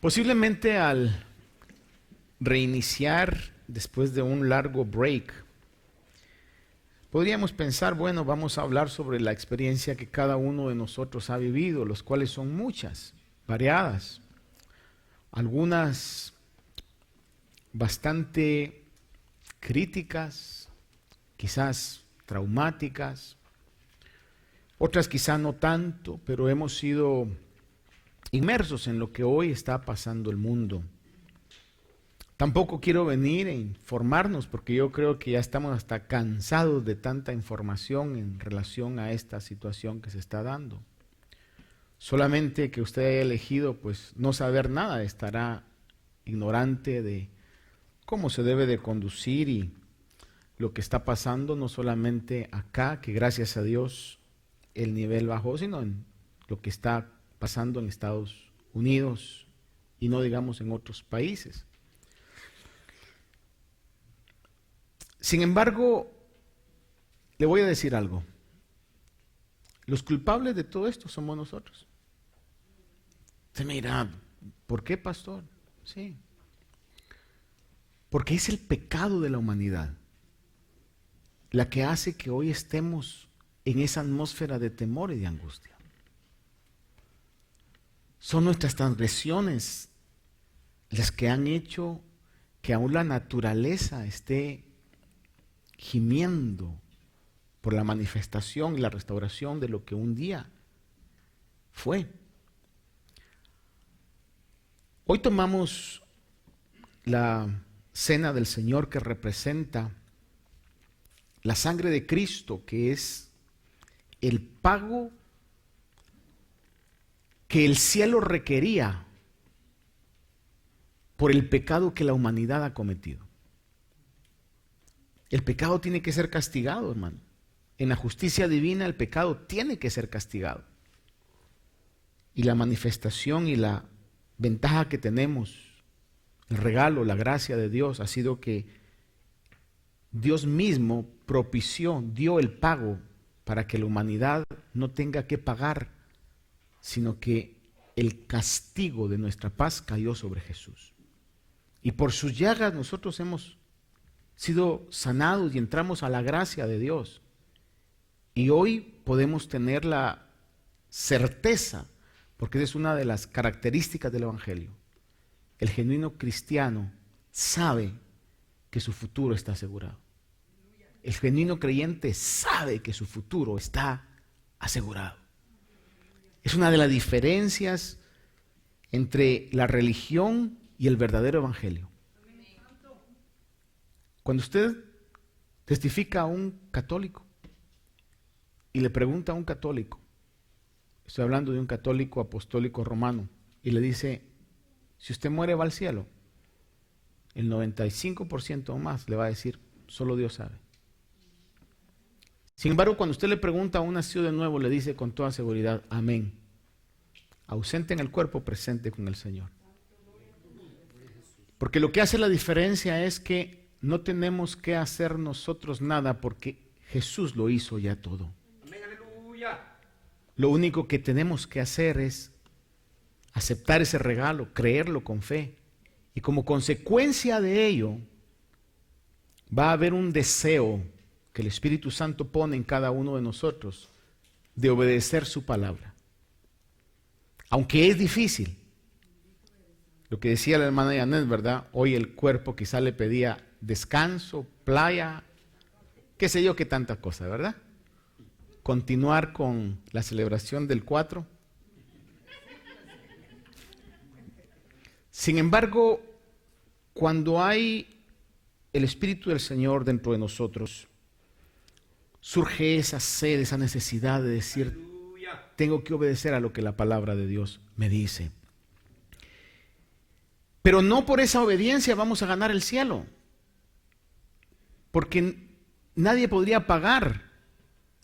Posiblemente al reiniciar después de un largo break, podríamos pensar, bueno, vamos a hablar sobre la experiencia que cada uno de nosotros ha vivido, los cuales son muchas, variadas, algunas bastante críticas, quizás traumáticas, otras quizás no tanto, pero hemos sido inmersos en lo que hoy está pasando el mundo. Tampoco quiero venir e informarnos porque yo creo que ya estamos hasta cansados de tanta información en relación a esta situación que se está dando. Solamente que usted haya elegido pues no saber nada, estará ignorante de cómo se debe de conducir y lo que está pasando no solamente acá, que gracias a Dios el nivel bajó, sino en lo que está pasando en Estados Unidos y no digamos en otros países. Sin embargo, le voy a decir algo. Los culpables de todo esto somos nosotros. Usted me dirá, ¿por qué, pastor? Sí. Porque es el pecado de la humanidad la que hace que hoy estemos en esa atmósfera de temor y de angustia. Son nuestras transgresiones las que han hecho que aún la naturaleza esté gimiendo por la manifestación y la restauración de lo que un día fue. Hoy tomamos la cena del Señor que representa la sangre de Cristo, que es el pago que el cielo requería por el pecado que la humanidad ha cometido. El pecado tiene que ser castigado, hermano. En la justicia divina el pecado tiene que ser castigado. Y la manifestación y la ventaja que tenemos, el regalo, la gracia de Dios ha sido que Dios mismo propició, dio el pago para que la humanidad no tenga que pagar, sino que el castigo de nuestra paz cayó sobre Jesús. Y por sus llagas nosotros hemos sido sanados y entramos a la gracia de Dios. Y hoy podemos tener la certeza, porque esa es una de las características del Evangelio. El genuino cristiano sabe que su futuro está asegurado. El genuino creyente sabe que su futuro está asegurado. Es una de las diferencias entre la religión y el verdadero evangelio. Cuando usted testifica a un católico y le pregunta a un católico, estoy hablando de un católico apostólico romano, y le dice, si usted muere va al cielo, el 95% o más le va a decir, solo Dios sabe. Sin embargo, cuando usted le pregunta a un nacido de nuevo, le dice con toda seguridad, amén. Ausente en el cuerpo, presente con el Señor. Porque lo que hace la diferencia es que no tenemos que hacer nosotros nada porque Jesús lo hizo ya todo. Amén, aleluya. Lo único que tenemos que hacer es aceptar ese regalo, creerlo con fe. Y como consecuencia de ello, va a haber un deseo que el Espíritu Santo pone en cada uno de nosotros de obedecer su palabra. Aunque es difícil. Lo que decía la hermana Janet, ¿verdad? Hoy el cuerpo quizá le pedía descanso, playa, qué sé yo, qué tanta cosa, ¿verdad? Continuar con la celebración del 4. Sin embargo, cuando hay el Espíritu del Señor dentro de nosotros, surge esa sed, esa necesidad de decir, tengo que obedecer a lo que la palabra de Dios me dice. Pero no por esa obediencia vamos a ganar el cielo, porque nadie podría pagar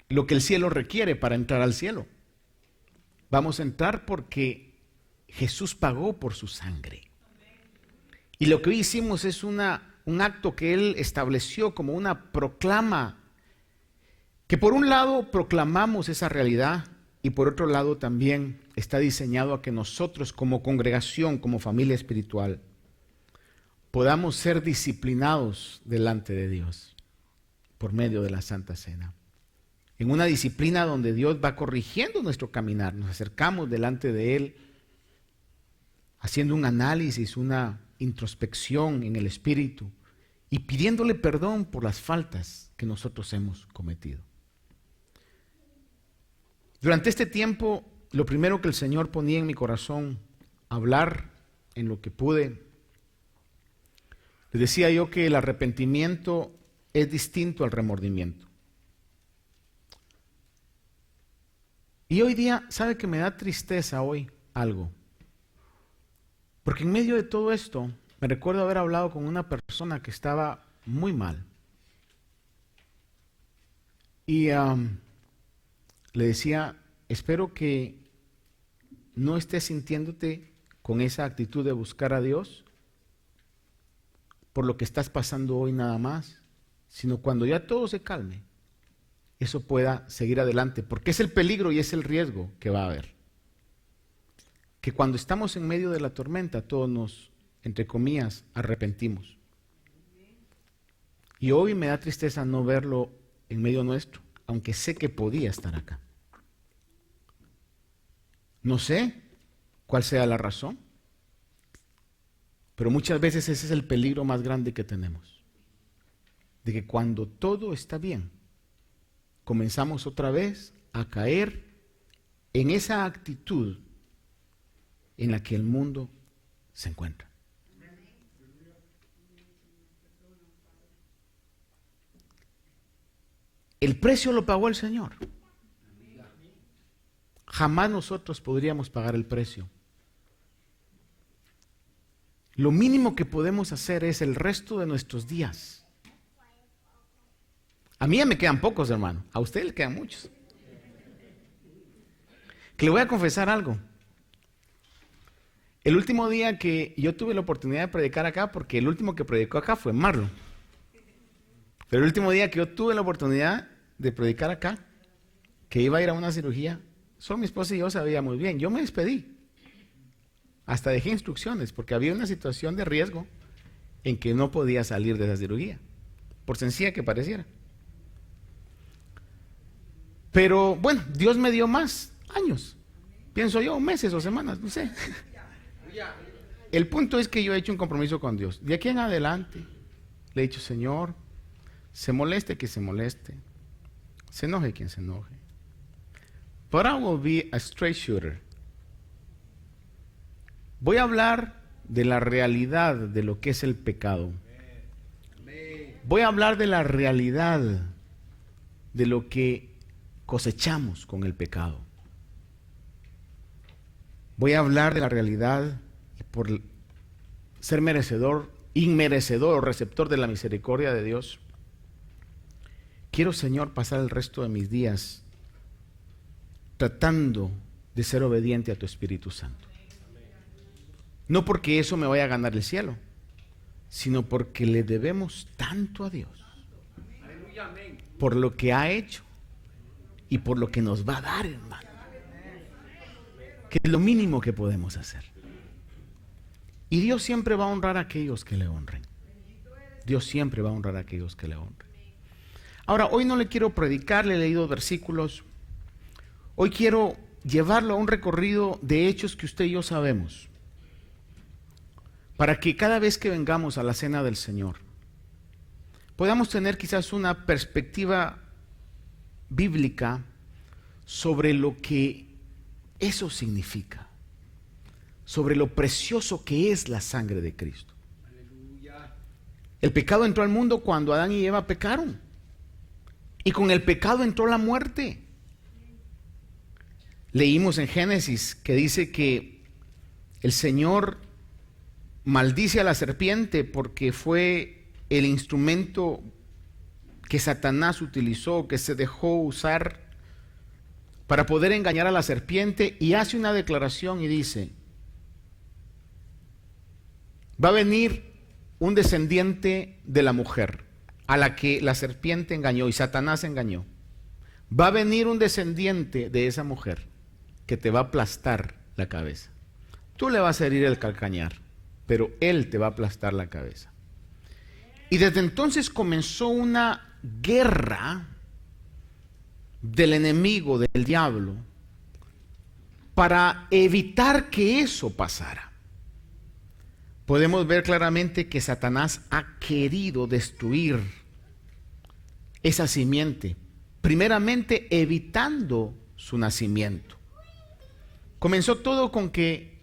lo que el cielo requiere para entrar al cielo. Vamos a entrar porque Jesús pagó por su sangre. Y lo que hoy hicimos es un acto que Él estableció como una proclama, que por un lado proclamamos esa realidad y por otro lado también está diseñado a que nosotros como congregación, como familia espiritual, podamos ser disciplinados delante de Dios por medio de la Santa Cena. En una disciplina donde Dios va corrigiendo nuestro caminar, nos acercamos delante de Él, haciendo un análisis, una introspección en el Espíritu y pidiéndole perdón por las faltas que nosotros hemos cometido. Durante este tiempo, lo primero que el Señor ponía en mi corazón, hablar en lo que pude, le decía yo que el arrepentimiento es distinto al remordimiento. Y hoy día, ¿sabe que me da tristeza hoy algo? Porque en medio de todo esto, me recuerdo haber hablado con una persona que estaba muy mal. Y le decía, espero que no estés sintiéndote con esa actitud de buscar a Dios por lo que estás pasando hoy nada más, sino cuando ya todo se calme, eso pueda seguir adelante, porque es el peligro y es el riesgo que va a haber. Que cuando estamos en medio de la tormenta, todos nos, entre comillas, arrepentimos. Y hoy me da tristeza no verlo en medio nuestro, aunque sé que podía estar acá. No sé cuál sea la razón, pero muchas veces ese es el peligro más grande que tenemos. De que cuando todo está bien, comenzamos otra vez a caer en esa actitud en la que el mundo se encuentra. El precio lo pagó el Señor. Jamás nosotros podríamos pagar el precio. Lo mínimo que podemos hacer es el resto de nuestros días. A mí ya me quedan pocos, hermano. A usted le quedan muchos. Que le voy a confesar algo. El último día que yo tuve la oportunidad de predicar acá, porque el último que predicó acá fue Marlon. Pero el último día que yo tuve la oportunidad de predicar acá, que iba a ir a una cirugía, solo mi esposa y yo sabíamos bien. Yo me despedí. Hasta dejé instrucciones, porque había una situación de riesgo en que no podía salir de esa cirugía, por sencilla que pareciera. Pero bueno, Dios me dio más años, pienso yo, meses o semanas, no sé. El punto es que yo he hecho un compromiso con Dios. De aquí en adelante le he dicho, Señor, se moleste quien se moleste, se enoje quien se enoje, but I will be a straight shooter. Voy a hablar de la realidad de lo que es el pecado. Voy a hablar de la realidad de lo que cosechamos con el pecado. Voy a hablar de la realidad por ser merecedor, inmerecedor o receptor de la misericordia de Dios. Quiero, Señor, pasar el resto de mis días tratando de ser obediente a tu Espíritu Santo. No porque eso me vaya a ganar el cielo, sino porque le debemos tanto a Dios por lo que ha hecho y por lo que nos va a dar, hermano, que es lo mínimo que podemos hacer. Y Dios siempre va a honrar a aquellos que le honren. Dios siempre va a honrar a aquellos que le honren. Ahora, hoy no le quiero predicar, le he leído versículos. Hoy quiero llevarlo a un recorrido de hechos que usted y yo sabemos, para que cada vez que vengamos a la cena del Señor podamos tener quizás una perspectiva bíblica sobre lo que eso significa, sobre lo precioso que es la sangre de Cristo. El pecado entró al mundo cuando Adán y Eva pecaron, y con el pecado entró la muerte. Leímos en Génesis que dice que el Señor maldice a la serpiente porque fue el instrumento que Satanás utilizó, que se dejó usar para poder engañar a la serpiente, y hace una declaración y dice: va a venir un descendiente de la mujer a la que la serpiente engañó y Satanás engañó. Va a venir un descendiente de esa mujer que te va a aplastar la cabeza. Tú le vas a herir el calcañar, pero él te va a aplastar la cabeza. Y desde entonces comenzó una guerra del enemigo, del diablo, para evitar que eso pasara. Podemos ver claramente que Satanás ha querido destruir esa simiente, primeramente evitando su nacimiento. Comenzó todo con que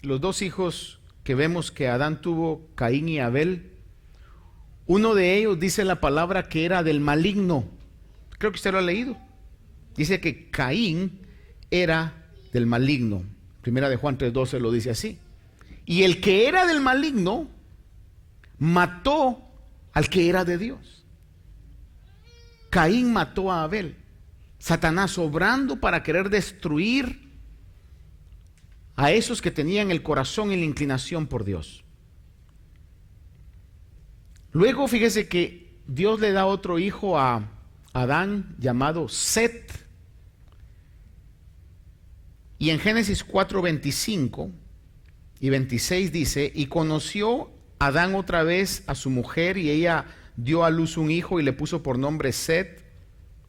los dos hijos que vemos que Adán tuvo, Caín y Abel, uno de ellos dice la palabra que era del maligno. Creo que usted lo ha leído. Dice que Caín era del maligno. Primera de Juan 3:12 lo dice así. Y el que era del maligno mató al que era de Dios. Caín mató a Abel. Satanás obrando para querer destruir a esos que tenían el corazón y la inclinación por Dios. Luego fíjese que Dios le da otro hijo a Adán llamado Set. Y en Génesis 4:25 y 26 dice: y conoció Adán otra vez a su mujer, y ella dio a luz un hijo y le puso por nombre Set,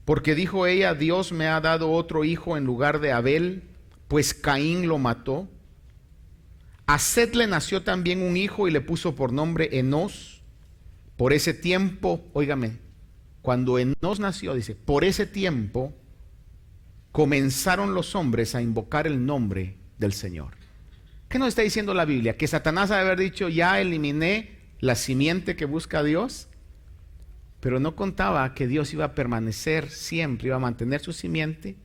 porque dijo ella: Dios me ha dado otro hijo en lugar de Abel, pues Caín lo mató. A Set le nació también un hijo y le puso por nombre Enós. Por ese tiempo, óigame, cuando Enós nació, dice, por ese tiempo comenzaron los hombres a invocar el nombre del Señor. ¿Qué nos está diciendo la Biblia? Que Satanás ha de haber dicho: ya eliminé la simiente que busca a Dios, pero no contaba que Dios iba a permanecer siempre, iba a mantener su simiente.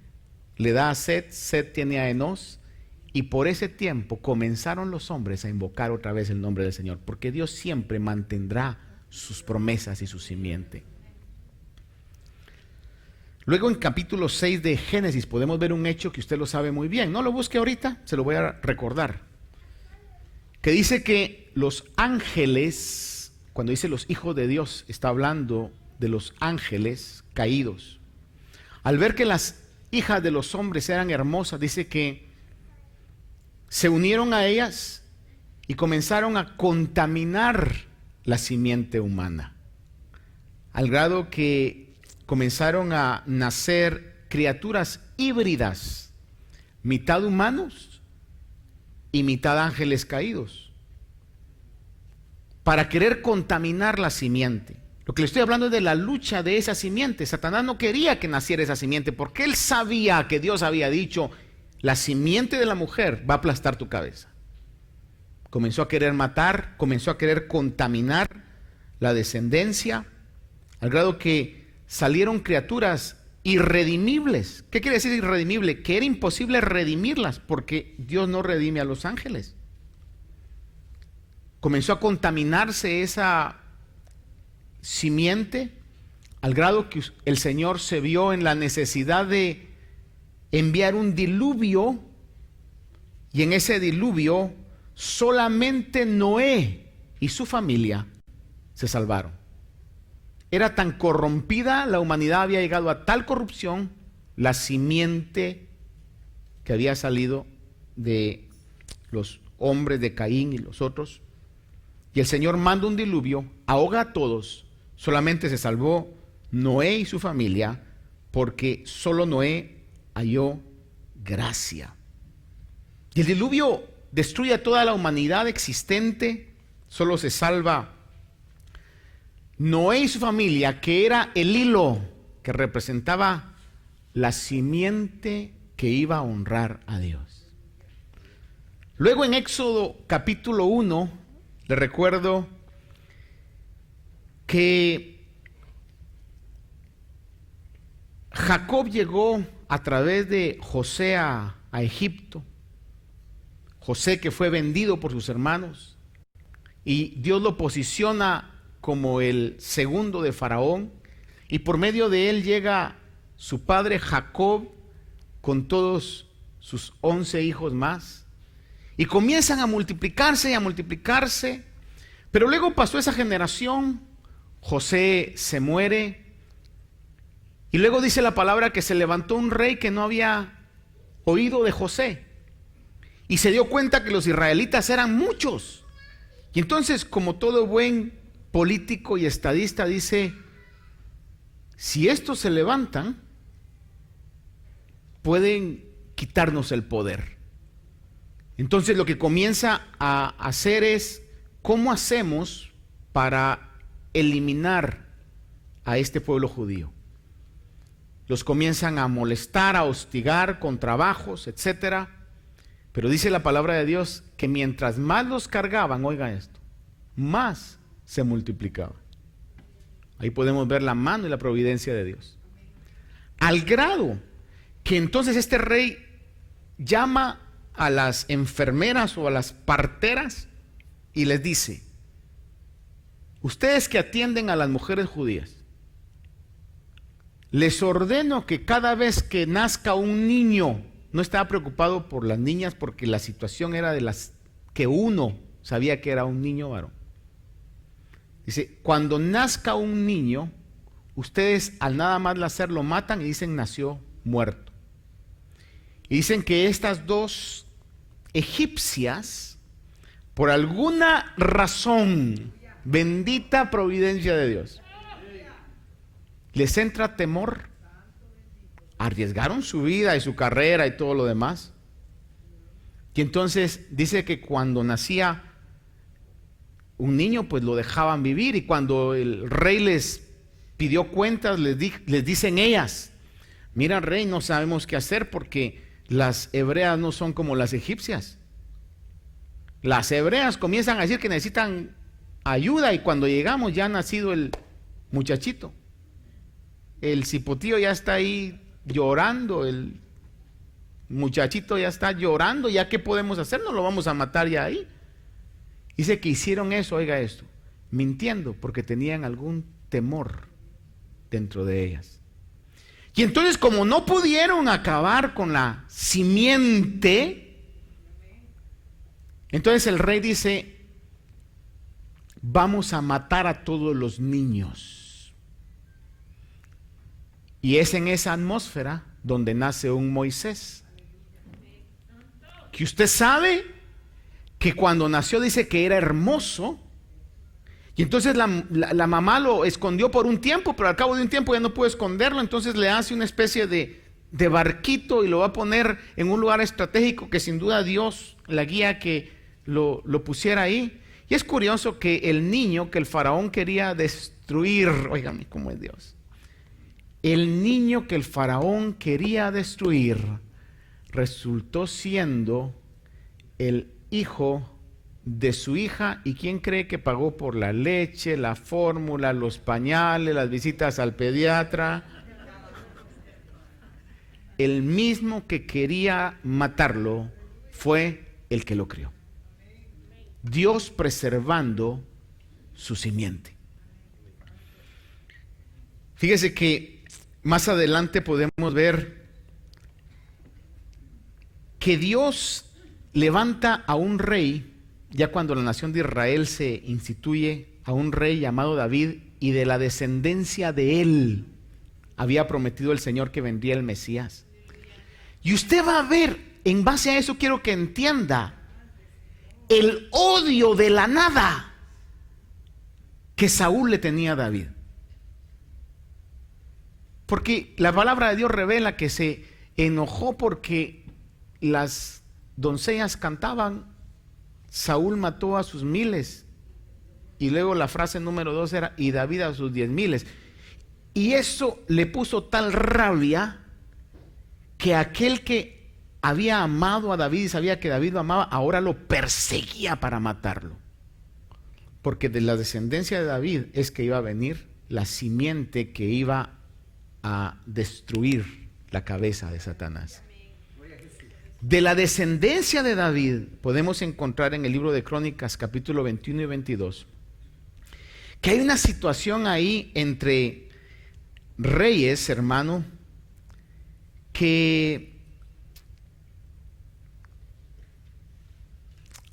Le da a Set, Set tiene a Enós, y por ese tiempo comenzaron los hombres a invocar otra vez el nombre del Señor, porque Dios siempre mantendrá sus promesas y su simiente. Luego en capítulo 6 de Génesis podemos ver un hecho que usted lo sabe muy bien. No lo busque ahorita, se lo voy a recordar. Que dice que los ángeles, cuando dice los hijos de Dios, está hablando de los ángeles caídos. Al ver que las hijas de los hombres eran hermosas, dice que se unieron a ellas y comenzaron a contaminar la simiente humana, al grado que comenzaron a nacer criaturas híbridas, mitad humanos y mitad ángeles caídos, para querer contaminar la simiente. Lo que le estoy hablando es de la lucha de esa simiente. Satanás no quería que naciera esa simiente, porque él sabía que Dios había dicho: la simiente de la mujer va a aplastar tu cabeza. Comenzó a querer matar, comenzó a querer contaminar la descendencia, al grado que salieron criaturas irredimibles. ¿Qué quiere decir irredimible? Que era imposible redimirlas, porque Dios no redime a los ángeles. Comenzó a contaminarse esa simiente, al grado que el Señor se vio en la necesidad de enviar un diluvio, y en ese diluvio solamente Noé y su familia se salvaron. Era tan corrompida la humanidad, había llegado a tal corrupción, la simiente que había salido de los hombres de Caín y los otros. Y el Señor manda un diluvio, ahoga a todos, solamente se salvó Noé y su familia, porque solo Noé halló gracia. Y el diluvio destruye a toda la humanidad existente, solo se salva Noé y su familia, que era el hilo que representaba la simiente que iba a honrar a Dios. Luego en Éxodo capítulo 1, le recuerdo que Jacob llegó a través de José a Egipto. José, que fue vendido por sus hermanos, y Dios lo posiciona como el segundo de Faraón, y por medio de él llega su padre Jacob con todos sus 11 hijos más, y comienzan a multiplicarse y a multiplicarse. Pero luego pasó esa generación, José se muere, y luego dice la palabra que se levantó un rey que no había oído de José y se dio cuenta que los israelitas eran muchos. Y entonces, como todo buen político y estadista, dice: si estos se levantan, pueden quitarnos el poder. Entonces lo que comienza a hacer es: ¿cómo hacemos para eliminar a este pueblo judío? Los comienzan a molestar, a hostigar con trabajos, etcétera. Pero dice la palabra de Dios que mientras más los cargaban, oiga esto, más se multiplicaba. Ahí podemos ver la mano y la providencia de Dios. Al grado que entonces este rey llama a las enfermeras o a las parteras y les dice: ustedes que atienden a las mujeres judías, les ordeno que cada vez que nazca un niño, no estaba preocupado por las niñas porque la situación era de las que uno sabía que era un niño varón. Dice: cuando nazca un niño, ustedes al nada más nacer lo matan y dicen: nació muerto. Y dicen que estas dos egipcias, por alguna razón, bendita providencia de Dios, les entra temor, arriesgaron su vida y su carrera y todo lo demás. Y entonces dice que cuando nacía un niño, pues lo dejaban vivir, y cuando el rey les pidió cuentas, les dicen ellas: mira, rey, no sabemos qué hacer porque las hebreas no son como las egipcias. Las hebreas comienzan a decir que necesitan ayuda y cuando llegamos ya ha nacido el muchachito. El cipotío ya está ahí llorando, el muchachito ya está llorando, ¿ya qué podemos hacer? No lo vamos a matar ya ahí. Dice que hicieron eso, oiga esto, mintiendo porque tenían algún temor dentro de ellas. Y entonces, como no pudieron acabar con la simiente, entonces el rey dice: vamos a matar a todos los niños. Y es en esa atmósfera donde nace un Moisés, que usted sabe que cuando nació dice que era hermoso. Y entonces la mamá lo escondió por un tiempo, pero al cabo de un tiempo ya no pudo esconderlo. Entonces le hace una especie de barquito y lo va a poner en un lugar estratégico que sin duda Dios la guía que lo pusiera ahí. Y es curioso que el niño que el faraón quería destruir, óigame cómo es Dios, el niño que el faraón quería destruir resultó siendo el hijo de su hija. ¿Y quién cree que pagó por la leche, la fórmula, los pañales, las visitas al pediatra? El mismo que quería matarlo fue el que lo crió. Dios preservando su simiente. Fíjese que más adelante podemos ver que Dios levanta a un rey. Ya cuando la nación de Israel se instituye, a un rey llamado David, y de la descendencia de él había prometido el Señor que vendría el Mesías. Y usted va a ver, en base a eso quiero que entienda el odio de la nada que Saúl le tenía a David. Porque la palabra de Dios revela que se enojó porque las doncellas cantaban: Saúl mató a sus miles. Y luego la frase número 2 era: y David a sus 10,000. Y eso le puso tal rabia que aquel que había amado a David y sabía que David lo amaba, ahora lo perseguía para matarlo. Porque de la descendencia de David es que iba a venir la simiente que iba a destruir la cabeza de Satanás. De la descendencia de David podemos encontrar en el libro de Crónicas capítulo 21 y 22 que hay una situación ahí entre reyes, hermano, que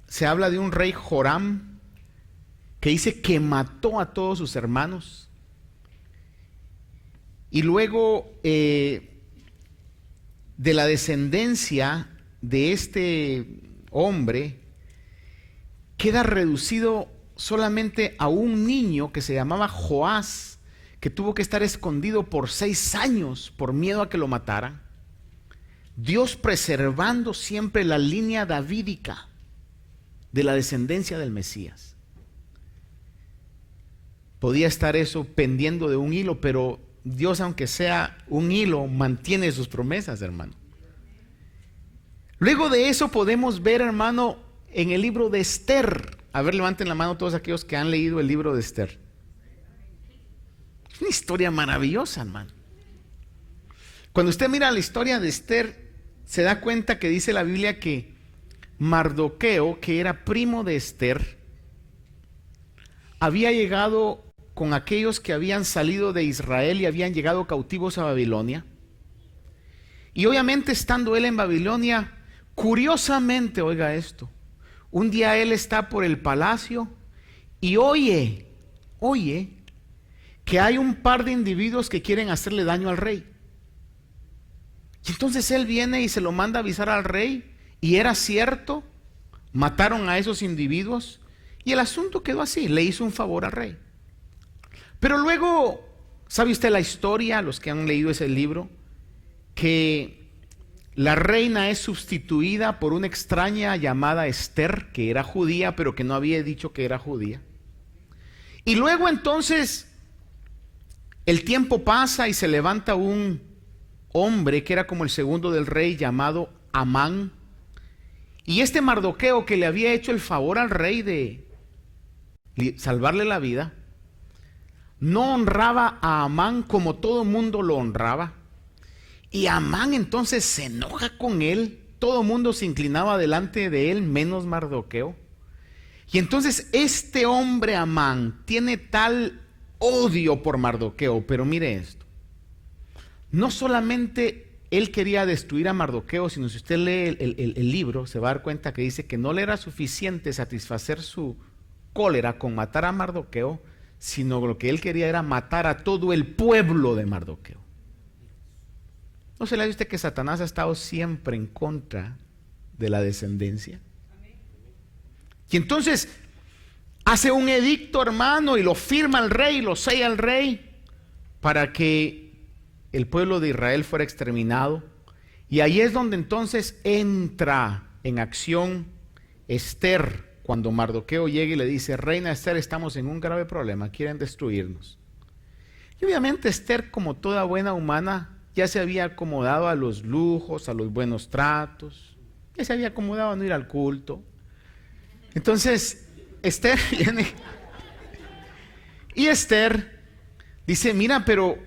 se habla de un rey Joram que dice que mató a todos sus hermanos, y luego de la descendencia de este hombre queda reducido solamente a un niño que se llamaba Joás, que tuvo que estar escondido por 6 años por miedo a que lo mataran. Dios preservando siempre la línea davídica de la descendencia del Mesías. Podía estar eso pendiendo de un hilo, pero Dios, aunque sea un hilo, mantiene sus promesas, hermano. Luego de eso podemos ver, hermano, en el libro de Esther. A ver, levanten la mano todos aquellos que han leído el libro de Esther. Es una historia maravillosa, hermano. Cuando usted mira la historia de Esther, se da cuenta que dice la Biblia que Mardoqueo, que era primo de Esther, había llegado con aquellos que habían salido de Israel y habían llegado cautivos a Babilonia. Y obviamente estando él en Babilonia, curiosamente, oiga esto, un día él está por el palacio y oye que hay un par de individuos que quieren hacerle daño al rey. Y entonces él viene y se lo manda a avisar al rey, y era cierto, mataron a esos individuos y el asunto quedó así, le hizo un favor al rey. Pero luego, ¿sabe usted la historia, los que han leído ese libro? Que la reina es sustituida por una extraña llamada Esther, que era judía, pero que no había dicho que era judía. Y luego entonces, el tiempo pasa y se levanta un hombre que era como el segundo del rey, llamado Amán. Y este Mardoqueo, que le había hecho el favor al rey de salvarle la vida, no honraba a Amán como todo mundo lo honraba. Y Amán entonces se enoja con él. Todo mundo se inclinaba delante de él, menos Mardoqueo. Y entonces este hombre Amán tiene tal odio por Mardoqueo. Pero mire esto, no solamente él quería destruir a Mardoqueo, sino si usted lee el libro, se va a dar cuenta que dice que no le era suficiente satisfacer su cólera con matar a Mardoqueo, sino lo que él quería era matar a todo el pueblo de Mardoqueo. ¿No se le dice usted que Satanás ha estado siempre en contra de la descendencia? Y entonces hace un edicto, hermano, y lo firma el rey, lo sella el rey, para que el pueblo de Israel fuera exterminado. Y ahí es donde entonces entra en acción Esther, cuando Mardoqueo llega y le dice: reina Esther, estamos en un grave problema, quieren destruirnos. Y obviamente Esther, como toda buena humana, ya se había acomodado a los lujos, a los buenos tratos, ya se había acomodado a no ir al culto. Entonces Esther viene y Esther dice: mira, pero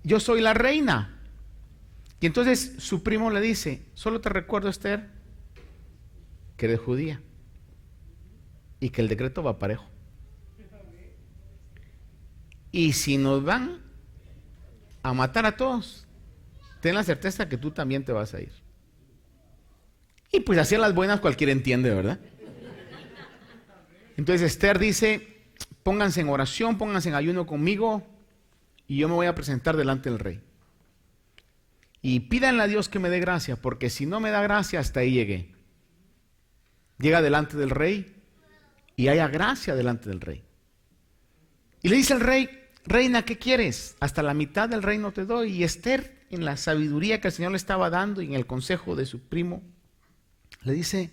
yo soy la reina. Y entonces su primo le dice: solo te recuerdo, Esther, que eres judía y que el decreto va parejo. Y si nos van a matar a todos, ten la certeza que tú también te vas a ir. Y pues así a las buenas cualquiera entiende, ¿verdad? Entonces Esther dice: pónganse en oración, pónganse en ayuno conmigo, y yo me voy a presentar delante del rey. Y pídanle a Dios que me dé gracia, porque si no me da gracia, hasta ahí llegué. Llega delante del rey y haya gracia delante del rey. Y le dice al rey: reina, ¿qué quieres? Hasta la mitad del reino te doy. Y Esther, en la sabiduría que el Señor le estaba dando y en el consejo de su primo, le dice: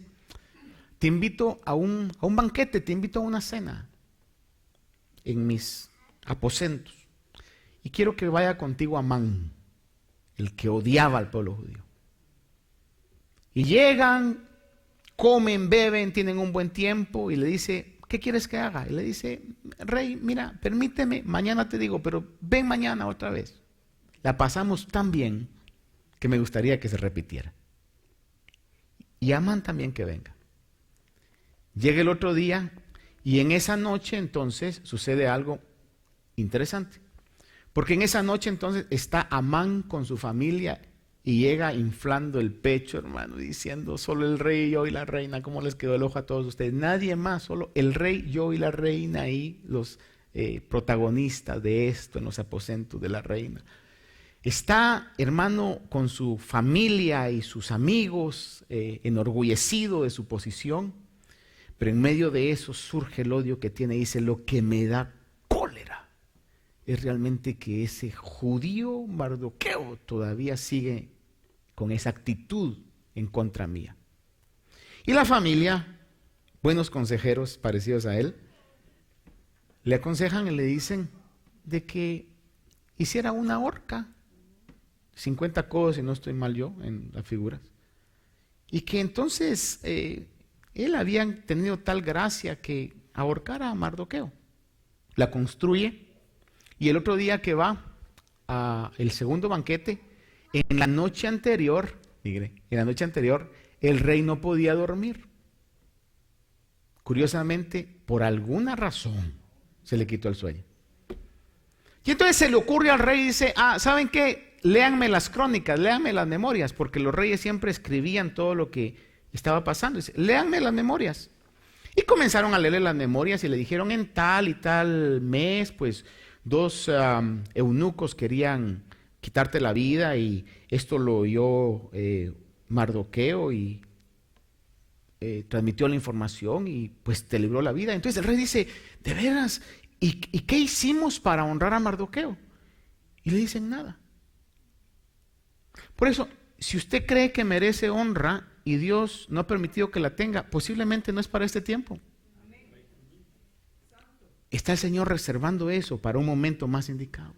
te invito a un banquete, te invito a una cena en mis aposentos. Y quiero que vaya contigo Amán, el que odiaba al pueblo judío. Y llegan, comen, beben, tienen un buen tiempo, y le dice: ¿qué quieres que haga? Y le dice: rey, mira, permíteme, mañana te digo, pero ven mañana otra vez. La pasamos tan bien que me gustaría que se repitiera. Y Amán también que venga. Llega el otro día y en esa noche entonces sucede algo interesante. Porque en esa noche entonces está Amán con su familia y llega inflando el pecho, hermano, diciendo: solo el rey, yo y la reina. ¿Cómo les quedó el ojo a todos ustedes? Nadie más, solo el rey, yo y la reina, y los protagonistas de esto en los aposentos de la reina. Está, hermano, con su familia y sus amigos, enorgullecido de su posición, pero en medio de eso surge el odio que tiene. Dice, lo que me da cólera es realmente que ese judío Mardoqueo todavía sigue con esa actitud en contra mía. Y la familia, buenos consejeros parecidos a él, le aconsejan y le dicen de que hiciera una horca, 50 codos, si no estoy mal yo en las figuras, y que entonces él había tenido tal gracia que ahorcara a Mardoqueo. La construye, y el otro día que va a el segundo banquete, en la noche anterior, el rey no podía dormir. Curiosamente, por alguna razón, se le quitó el sueño. Y entonces se le ocurre al rey y dice, ¿saben qué? Léanme las crónicas, léanme las memorias, porque los reyes siempre escribían todo lo que estaba pasando. Dice, léanme las memorias. Y comenzaron a leerle las memorias y le dijeron, en tal y tal mes, pues 2 eunucos querían quitarte la vida, y esto lo oyó Mardoqueo y transmitió la información y pues te libró la vida. Entonces el rey dice, ¿de veras? ¿Y qué hicimos para honrar a Mardoqueo? Y le dicen nada. Por eso, si usted cree que merece honra y Dios no ha permitido que la tenga, posiblemente no es para este tiempo. Está el Señor reservando eso para un momento más indicado.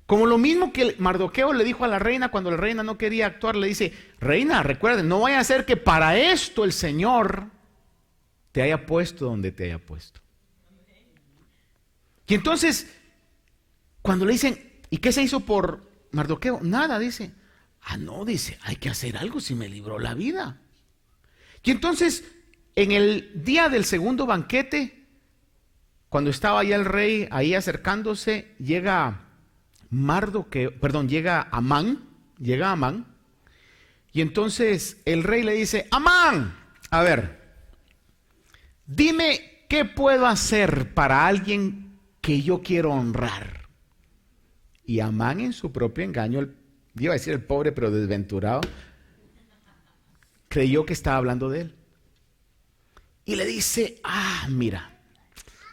Como lo mismo que Mardoqueo le dijo a la reina cuando la reina no quería actuar, le dice, reina, recuerden, no vaya a ser que para esto el Señor te haya puesto donde te haya puesto. Y entonces, cuando le dicen, ¿y qué se hizo por Mardoqueo? Nada, dice. No, dice, hay que hacer algo si me libró la vida. Y entonces, en el día del segundo banquete, cuando estaba ya el rey ahí acercándose, llega Amán, y entonces el rey le dice, Amán, a ver, dime qué puedo hacer para alguien que yo quiero honrar. Y Amán, en su propio engaño, iba a decir el pobre pero desventurado, creyó que estaba hablando de él. Y le dice, mira,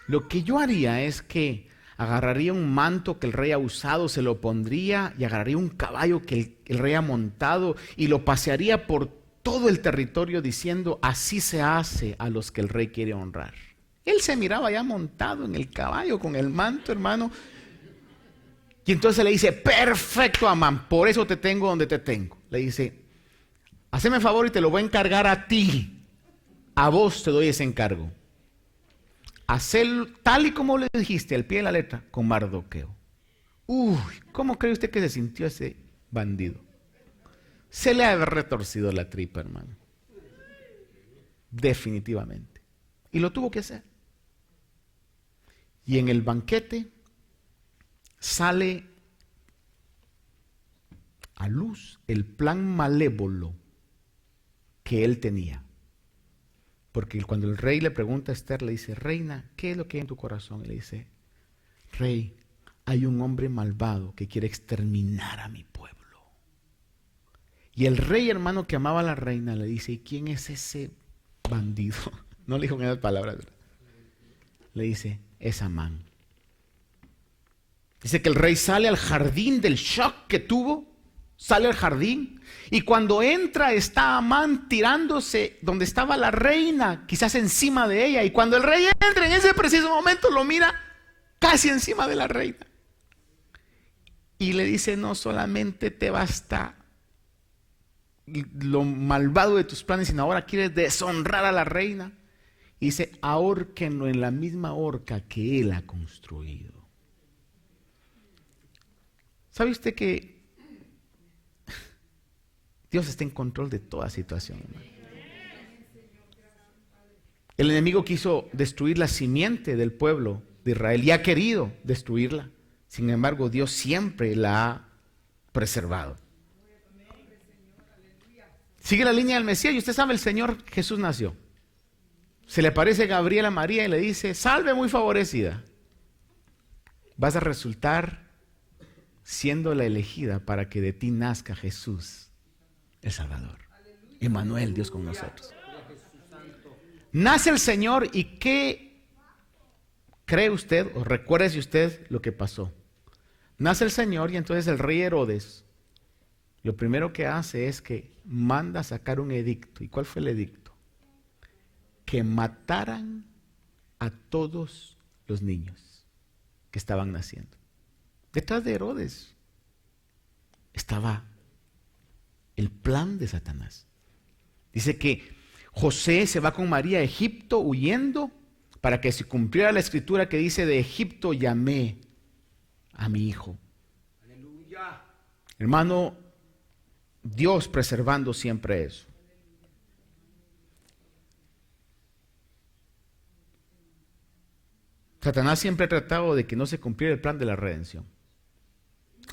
lo que yo haría es que agarraría un manto que el rey ha usado, se lo pondría, y agarraría un caballo que el rey ha montado y lo pasearía por todo el territorio diciendo, así se hace a los que el rey quiere honrar. Él se miraba ya montado en el caballo con el manto, hermano. Y entonces le dice, perfecto, Amán, por eso te tengo donde te tengo. Le dice, haceme favor y te lo voy a encargar a ti. A vos te doy ese encargo. Hacerlo tal y como le dijiste, al pie de la letra, con Mardoqueo. ¿Cómo cree usted que se sintió ese bandido? Se le ha retorcido la tripa, hermano. Definitivamente. Y lo tuvo que hacer. Y en el banquete sale a luz el plan malévolo que él tenía. Porque cuando el rey le pregunta a Esther, le dice, reina, ¿qué es lo que hay en tu corazón? Y le dice, rey, hay un hombre malvado que quiere exterminar a mi pueblo. Y el rey, hermano, que amaba a la reina, le dice, ¿y quién es ese bandido? No le dijo en esas palabras, ¿verdad? Le dice, es Amán. Dice que el rey sale al jardín del shock que tuvo, sale al jardín, y cuando entra está Amán tirándose donde estaba la reina, quizás encima de ella, y cuando el rey entra en ese preciso momento lo mira casi encima de la reina. Y le dice, no solamente te basta lo malvado de tus planes, sino ahora quieres deshonrar a la reina. Y dice, ahórquenlo en la misma horca que él ha construido. ¿Sabe usted que Dios está en control de toda situación, hermano? El enemigo quiso destruir la simiente del pueblo de Israel y ha querido destruirla. Sin embargo, Dios siempre la ha preservado. Sigue la línea del Mesías y usted sabe, el Señor Jesús nació. Se le aparece Gabriel a María y le dice, salve muy favorecida. Vas a resultar siendo la elegida para que de ti nazca Jesús, el Salvador. Emmanuel, Dios con nosotros. Nace el Señor y ¿qué cree usted o recuérdese usted lo que pasó? Nace el Señor y entonces el rey Herodes lo primero que hace es que manda sacar un edicto. ¿Y cuál fue el edicto? Que mataran a todos los niños que estaban naciendo. Detrás de Herodes estaba el plan de Satanás. Dice que José se va con María a Egipto huyendo para que se cumpliera la escritura que dice: de Egipto llamé a mi hijo. Aleluya. Hermano, Dios preservando siempre eso. Satanás siempre ha tratado de que no se cumpliera el plan de la redención.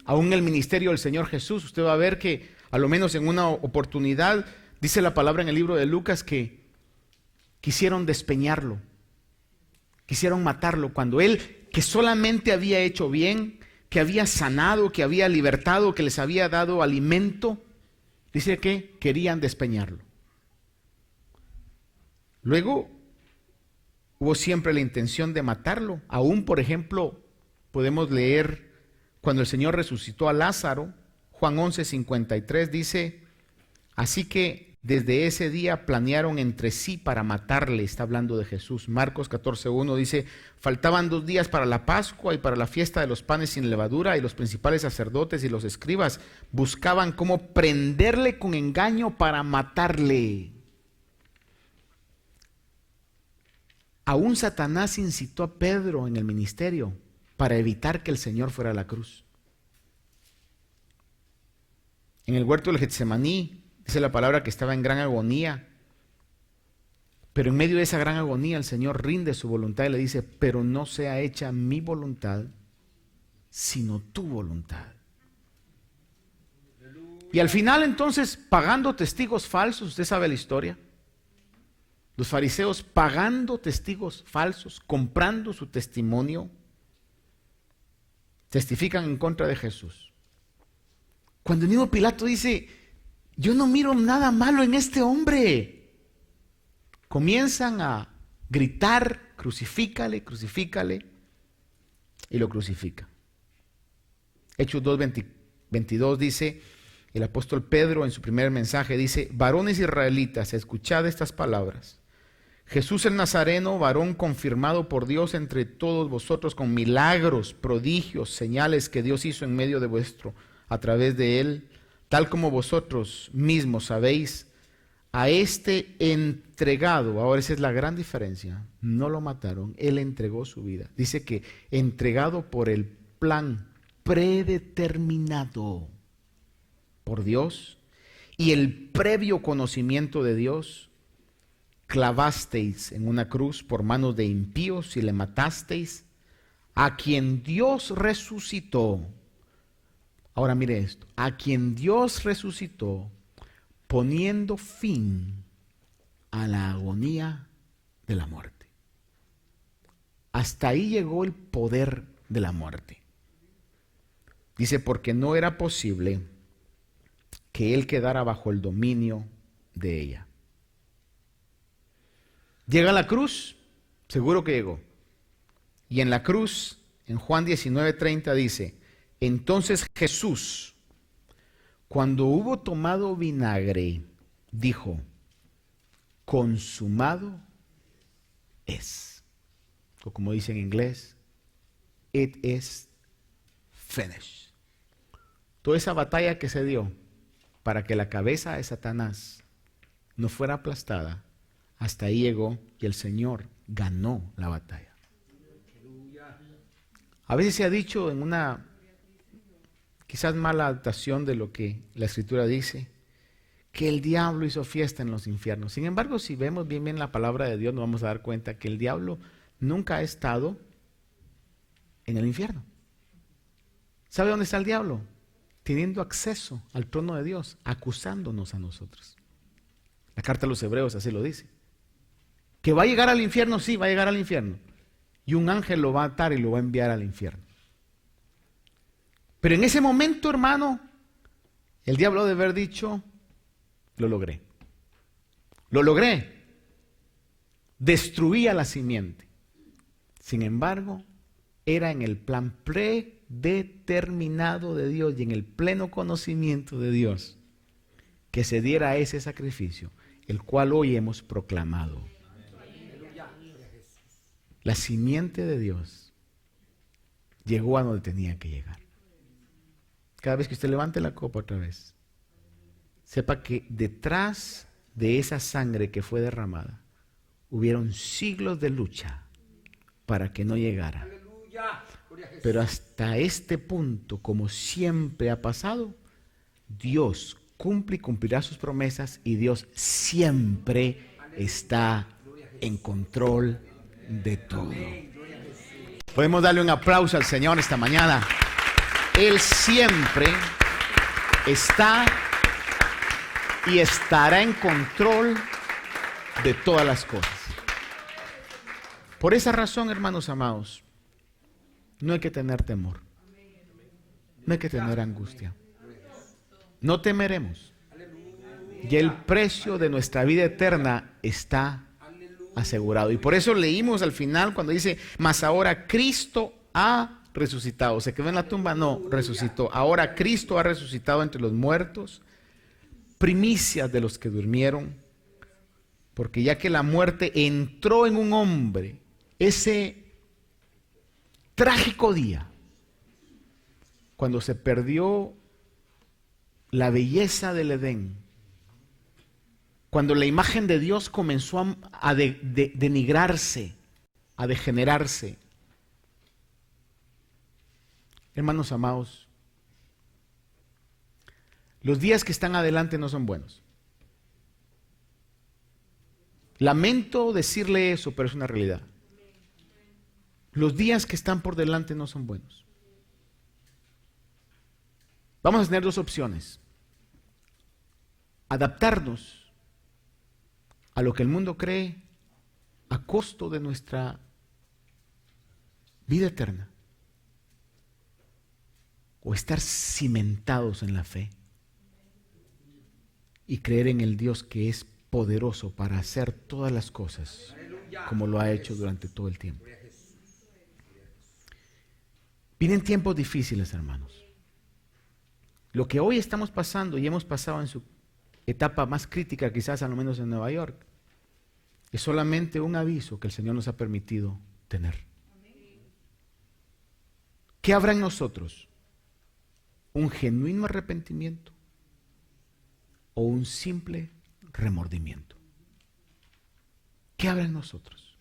Aún en el ministerio del Señor Jesús, usted va a ver que a lo menos en una oportunidad, dice la palabra en el libro de Lucas, que quisieron despeñarlo, quisieron matarlo, cuando él, que solamente había hecho bien, que había sanado, que había libertado, que les había dado alimento, dice que querían despeñarlo. Luego hubo siempre la intención de matarlo. Aún, por ejemplo, podemos leer cuando el Señor resucitó a Lázaro, Juan 11:53 dice: así que desde ese día planearon entre sí para matarle. Está hablando de Jesús. Marcos 14:1 dice: faltaban 2 días para la Pascua y para la fiesta de los panes sin levadura, y los principales sacerdotes y los escribas buscaban cómo prenderle con engaño para matarle. Aún Satanás incitó a Pedro en el ministerio para evitar que el Señor fuera a la cruz. En el huerto del Getsemaní dice la palabra que estaba en gran agonía, pero en medio de esa gran agonía el Señor rinde su voluntad y le dice: pero no sea hecha mi voluntad, sino tu voluntad. Y al final entonces, pagando testigos falsos, usted sabe la historia. Los fariseos pagando testigos falsos, comprando su testimonio, testifican en contra de Jesús. Cuando el mismo Pilato dice: yo no miro nada malo en este hombre, comienzan a gritar: crucifícale, crucifícale, y lo crucifica. Hechos 2:22 dice, el apóstol Pedro en su primer mensaje dice: varones israelitas, escuchad estas palabras. Jesús el Nazareno, varón confirmado por Dios entre todos vosotros con milagros, prodigios, señales que Dios hizo en medio de vuestro, a través de él, tal como vosotros mismos sabéis, a este entregado. Ahora esa es la gran diferencia. No lo mataron, él entregó su vida. Dice que entregado por el plan predeterminado por Dios y el previo conocimiento de Dios, clavasteis en una cruz por manos de impíos y le matasteis, a quien Dios resucitó. Ahora mire esto: a quien Dios resucitó, poniendo fin a la agonía de la muerte. Hasta ahí llegó el poder de la muerte. Dice: porque no era posible que él quedara bajo el dominio de ella. Llega a la cruz, seguro que llegó. Y en la cruz, en Juan 19:30 dice: entonces Jesús, cuando hubo tomado vinagre, dijo: consumado es. O como dice en inglés, it is finished. Toda esa batalla que se dio para que la cabeza de Satanás no fuera aplastada, hasta ahí llegó y el Señor ganó la batalla. A veces se ha dicho en una quizás mala adaptación de lo que la Escritura dice, que el diablo hizo fiesta en los infiernos. Sin embargo, si vemos bien la palabra de Dios, nos vamos a dar cuenta que el diablo nunca ha estado en el infierno. ¿Sabe dónde está el diablo? Teniendo acceso al trono de Dios, acusándonos a nosotros. La carta a los Hebreos así lo dice. ¿Que va a llegar al infierno? Sí, va a llegar al infierno. Y un ángel lo va a atar y lo va a enviar al infierno. Pero en ese momento, hermano, el diablo debe haber dicho, lo logré. Lo logré. Destruí a la simiente. Sin embargo, era en el plan predeterminado de Dios y en el pleno conocimiento de Dios que se diera ese sacrificio, el cual hoy hemos proclamado. La simiente de Dios llegó a donde tenía que llegar. Cada vez que usted levante la copa otra vez, sepa que detrás de esa sangre que fue derramada, hubieron siglos de lucha para que no llegara. Pero hasta este punto, como siempre ha pasado, Dios cumple y cumplirá sus promesas y Dios siempre está en control de todo. Podemos darle un aplauso al Señor esta mañana. Él siempre está y estará en control de todas las cosas. Por esa razón, hermanos amados, no hay que tener temor, no hay que tener angustia. No temeremos. Y el precio de nuestra vida eterna está asegurado. Y por eso leímos al final cuando dice, mas ahora Cristo ha resucitado. ¿Se quedó en la tumba? No, resucitó. Ahora Cristo ha resucitado entre los muertos, primicias de los que durmieron, porque ya que la muerte entró en un hombre, ese trágico día, cuando se perdió la belleza del Edén, cuando la imagen de Dios comenzó a denigrarse, a degenerarse. Hermanos amados, los días que están adelante no son buenos. Lamento decirle eso, pero es una realidad. Los días que están por delante no son buenos. Vamos a tener dos opciones: adaptarnos a lo que el mundo cree a costo de nuestra vida eterna, o estar cimentados en la fe y creer en el Dios que es poderoso para hacer todas las cosas como lo ha hecho durante todo el tiempo. Vienen tiempos difíciles, hermanos. Lo que hoy estamos pasando y hemos pasado en su etapa más crítica, quizás al menos en Nueva York, es solamente un aviso que el Señor nos ha permitido tener. ¿Qué habrá en nosotros? ¿Un genuino arrepentimiento o un simple remordimiento? ¿Qué habrá en nosotros?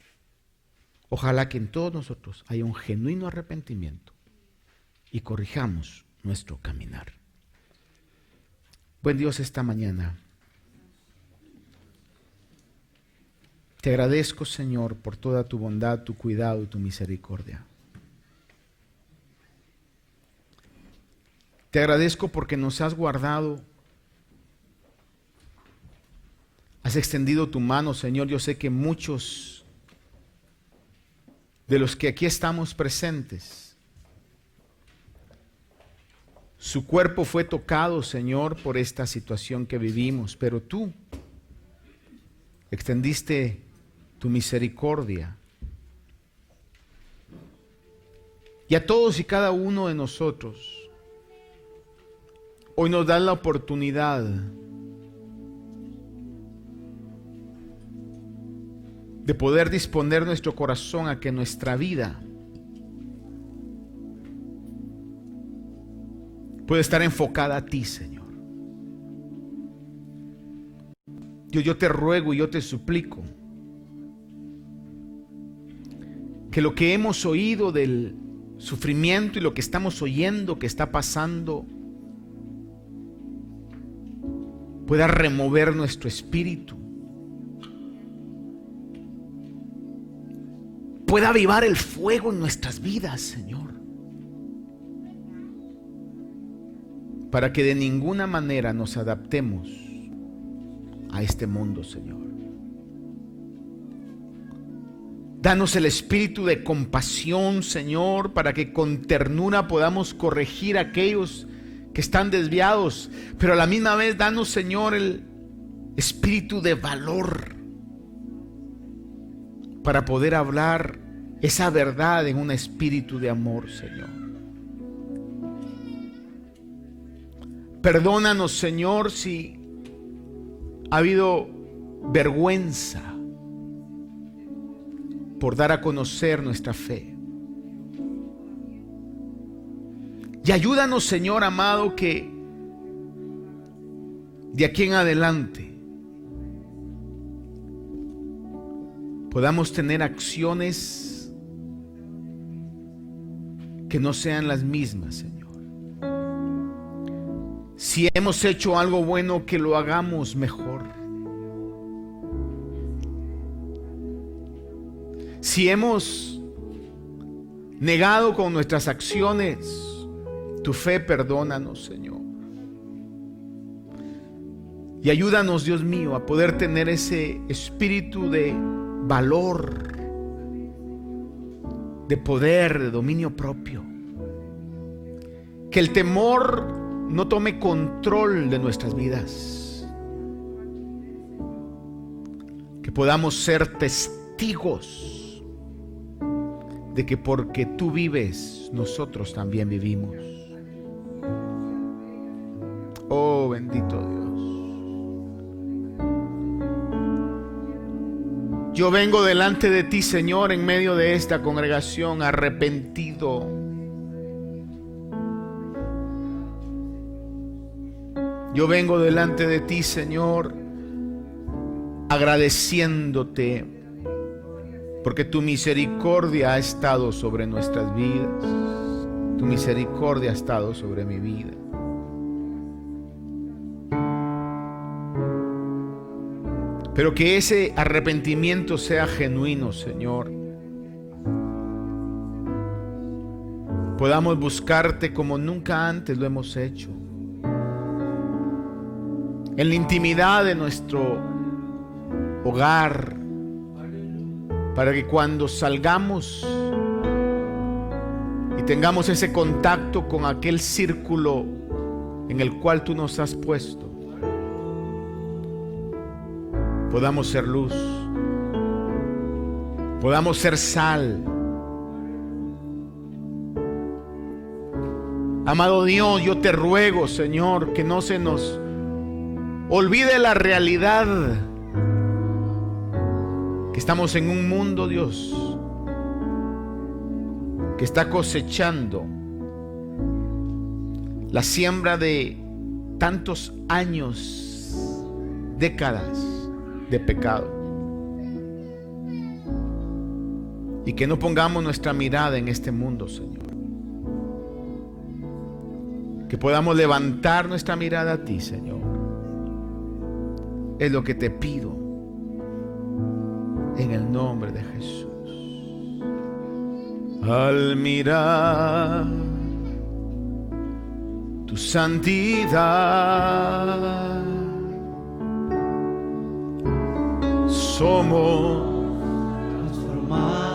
Ojalá que en todos nosotros haya un genuino arrepentimiento y corrijamos nuestro caminar. Buen Dios, esta mañana te agradezco, Señor, por toda tu bondad, tu cuidado y tu misericordia. Te agradezco porque nos has guardado, has extendido tu mano, Señor. Yo sé que muchos de los que aquí estamos presentes, su cuerpo fue tocado, Señor, por esta situación que vivimos, pero tú extendiste tu misericordia. Y a todos y cada uno de nosotros, hoy nos das la oportunidad de poder disponer nuestro corazón a que nuestra vida pueda estar enfocada a ti, Señor. Dios, yo te ruego y yo te suplico que lo que hemos oído del sufrimiento y lo que estamos oyendo que está pasando pueda remover nuestro espíritu, pueda avivar el fuego en nuestras vidas, Señor, para que de ninguna manera nos adaptemos a este mundo, Señor. Danos el espíritu de compasión, Señor, para que con ternura podamos corregir a aquellos que están desviados. Pero a la misma vez, danos, Señor, el espíritu de valor para poder hablar esa verdad en un espíritu de amor, Señor. Perdónanos, Señor, si ha habido vergüenza por dar a conocer nuestra fe. Y ayúdanos, Señor amado, que de aquí en adelante podamos tener acciones que no sean las mismas, Señor. Si hemos hecho algo bueno, que lo hagamos mejor. Si hemos negado con nuestras acciones tu fe, perdónanos, Señor. Y ayúdanos, Dios mío, a poder tener ese espíritu de valor, de poder, de dominio propio. Que el temor no tome control de nuestras vidas. Que podamos ser testigos de que porque tú vives, nosotros también vivimos. Oh, bendito Dios. Yo vengo delante de ti, Señor, en medio de esta congregación, arrepentido. Yo vengo delante de ti, Señor, agradeciéndote porque tu misericordia ha estado sobre nuestras vidas. Tu misericordia ha estado sobre mi vida. Pero que ese arrepentimiento sea genuino, Señor. Podamos buscarte como nunca antes lo hemos hecho. En la intimidad de nuestro hogar, para que cuando salgamos y tengamos ese contacto con aquel círculo en el cual tú nos has puesto, podamos ser luz, podamos ser sal. Amado Dios, yo te ruego, Señor, que no se nos olvide la realidad, que estamos en un mundo, Dios, que está cosechando la siembra de tantos años, décadas de pecado. Y que no pongamos nuestra mirada en este mundo, Señor. Que podamos levantar nuestra mirada a ti, Señor. Es lo que te pido en el nombre de Jesús. Al mirar tu santidad, somos transformados